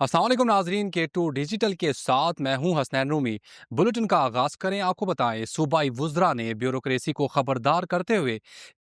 अस्सलाम वालेकुम नाजरीन, K2 डिजिटल के साथ मैं हूं हसनैन रूमी। बुलेटिन का आगाज करें। आपको बताएं, सूबाई वुज़रा ने ब्यूरोक्रेसी को खबरदार करते हुए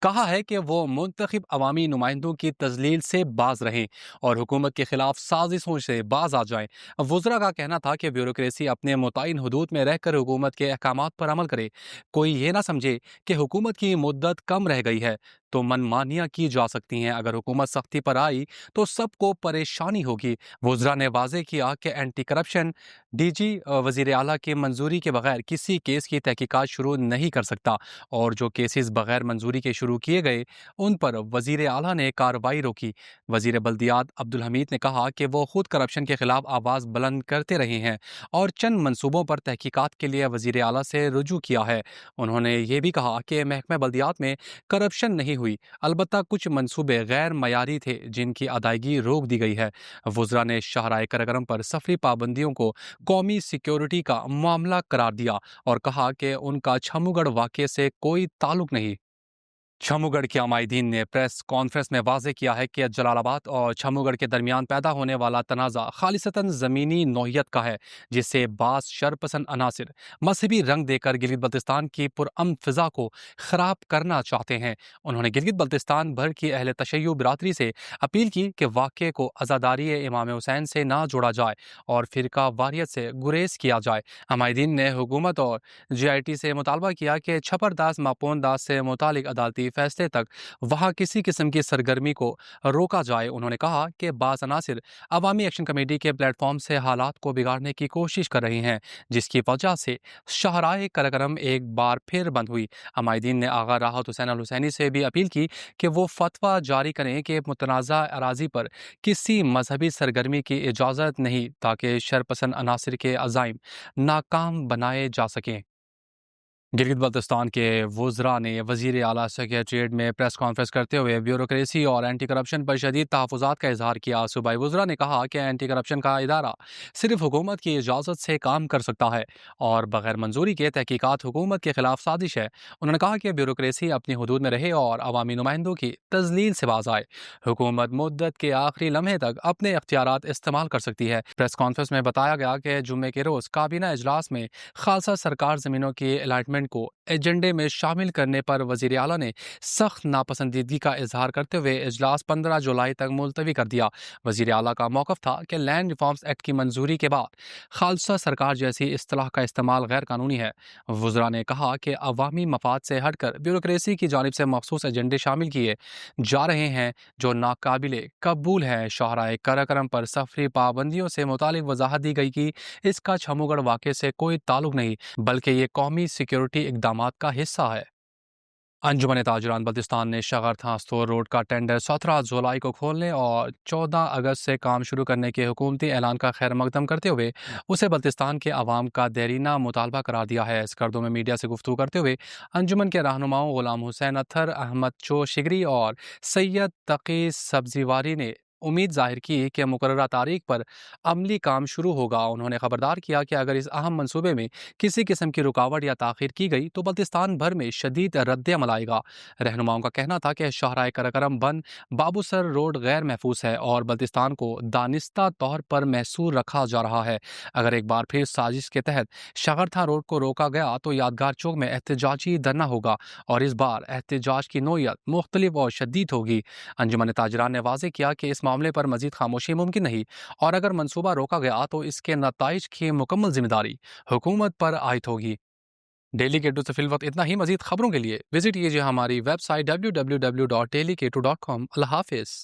कहा है कि वो मुंतखब अवामी नुमाइंदों की तजलील से बाज रहें और हुकूमत के खिलाफ साजिशों से बाज आ जाएं। वुज़रा का कहना था कि ब्यूरोक्रेसी अपने मुतय्यन हदूद में रहकर हुकूमत के अहकामात पर अमल करे। कोई ये ना समझे कि हुकूमत की मुद्दत कम रह गई है तो मनमानियाँ की जा सकती हैं। अगर हुकूमत सख्ती पर आई तो सबको परेशानी होगी। वुज़रा ने वाज़ेह किया कि एंटी करप्शन डीजी वज़ीर आला की मंजूरी के बगैर किसी केस की तहकीकात शुरू नहीं कर सकता और जो केसेस बगैर मंजूरी के शुरू किए गए उन पर वज़ीर आला ने कार्रवाई रोकी। वज़ीर बल्दियात अब्दुल हमीद ने कहा कि वो खुद करप्शन के खिलाफ आवाज़ बुलंद करते रहे हैं और चंद मनसूबों पर तहकीकात के लिए वज़ीर आला से रुजू किया है। उन्होंने ये भी कहा कि महकमा बल्दियात में करप्शन नहीं हुई, अलबत्ता कुछ मनसूबे गैर मयारी थे जिनकी अदायगी रोक दी गई है। वुज़रा ने शाहराह कराकरम पर सफरी पाबंदियों को कौमी सिक्योरिटी का मामला करार दिया और कहा कि उनका छमुगढ़ वाक़े से कोई ताल्लुक नहीं। छमुगढ़ के अमायदीन ने प्रेस कॉन्फ्रेंस में वाज़ेह किया है कि जलालाबाद और छमुगढ़ के दरमियान पैदा होने वाला तनाज़ा खालिसतन ज़मीनी नौइयत का है, जिससे बास शरपसंद अनासिर मजहबी रंग देकर गिलगित बल्तिस्तान की पुरअमन फ़िज़ा को ख़राब करना चाहते हैं। उन्होंने गिलगित बल्तिस्तान भर की अहले तशय्युअ बिरादरी से अपील की कि वाक़े को अज़ादारी इमाम हुसैन से ना जोड़ा जाए और फ़िरका वारियत से गुरेज किया जाए। अमायदीन ने हुकूमत और JIT से मुतालबा किया कि छपरदास मापोन दास से मुतालिक अदालती फैसले तक वहाँ किसी किस्म की सरगर्मी को रोका जाए। उन्होंने कहा कि बाज़ अनासिर अवामी एक्शन कमेटी के प्लेटफॉर्म से हालात को बिगाड़ने की कोशिश कर रही हैं, जिसकी वजह से शाहराह कराकरम एक बार फिर बंद हुई। अमायदीन ने आगा राहत हुसैन अल हुसैनी से भी अपील की कि वो फतवा जारी करें कि मुतनाज़ा अराजी पर किसी मजहबी सरगर्मी की इजाज़त नहीं, ताकि शरपसंद अनासिर के अज़ाइम नाकाम बनाए जा सकें। गिलगित बल्तिस्तान के वुज़रा ने वज़ीर आला सेक्रेटेरिएट में प्रेस कॉन्फ्रेंस करते हुए ब्यूरोक्रेसी और एंटी करप्शन पर शदीद तहफ़्फ़ुज़ात का इजहार किया। सूबाई वुज़रा ने कहा कि एंटी करप्शन का इदारा सिर्फ हुकूमत की इजाज़त से काम कर सकता है और बगैर मंजूरी के तहकीकात हुकूमत के खिलाफ साजिश है। उन्होंने कहा कि ब्यूरोक्रेसी अपनी हदूद में रहे और अवामी नुमाइंदों की तजलील से बाज आए। हुकूमत मुद्दत के आखिरी लम्हे तक अपने अख्तियारात इस्तेमाल कर सकती है। प्रेस कॉन्फ्रेंस में बताया गया कि जुम्मे के रोज़ काबीना इजलास में खालसा सरकार ज़मीनों की अलाटमेंट को एजेंडे में शामिल करने पर वज़ीर आला ने सख्त नापसंदीदगी का इजहार करते हुए इजलास 15 जुलाई तक मुलतवी कर दिया। वज़ीर आला का मौक़िफ़ था कि लैंड रिफॉर्म्स एक्ट की मंजूरी के बाद खालसा सरकार जैसी इस्तिलाह का इस्तेमाल गैर कानूनी है। वुज़रा ने कहा कि अवामी मफाद से हटकर ब्यूरोक्रेसी की जानिब से मखसूस एजेंडे शामिल किए जा रहे हैं जो नाकाबिले कबूल हैं। शाहराह कराकरम पर सफरी पाबंदियों से मुतालिक वजाहत दी गई कि इसका छमुगढ़ वाक़े से कोई ताल्लुक नहीं, बल्कि ये कौमी सिक्योरिटी इकदामात का हिस्सा है। अंजुमन ताजरान बल्तिस्तान ने शगरथा स्टोर रोड का टेंडर 17 जुलाई को खोलने और 14 अगस्त से काम शुरू करने के हुकूमती ऐलान का खैर मकदम करते हुए उसे बल्तिस्तान के अवाम का देरीना मुतालबा करार दिया है। इस गर्दों में मीडिया से गुफ्तगू करते हुए अंजुमन के रहनुमाओं गुलाम हुसैन अत्थर, अहमद चो शिगरी और सैयद तकी सब्जीवारी ने उम्मीद जाहिर की कि मुकर्ररा तारीख पर अमली काम शुरू होगा। उन्होंने खबरदार किया कि अगर इस अहम मनसूबे में किसी किस्म की रुकावट या ताख़ीर की गई तो बल्तिस्तान भर में शदीद रद्द अमल आएगा। रहनुमाओं का कहना था कि शाहराह कराकरम बंद बाबूसर रोड गैर महफूज है और बल्तिस्तान को दानिस्ता तौर पर महसूर रखा जा रहा है। अगर एक बार फिर साजिश के तहत शगरथा रोड को रोका गया तो यादगार चौक में एहतजाजी धरना होगा और इस बार एहतजाज की नोयत मुख्तलिफ और शदीद होगी। अंजुमन ताजरान ने वाज़ेह किया कि इस मामले पर मजीद खामोशी मुमकिन नहीं और अगर मनसूबा रोका गया तो इसके नताइज की मुकम्मल जिम्मेदारी हुकूमत पर आयद होगी। डेली केटू से फिल वक्त इतना ही। मजीद खबरों के लिए विजिट कीजिए हमारी वेबसाइट www.dailyk2.com। अल्लाह हाफिज़।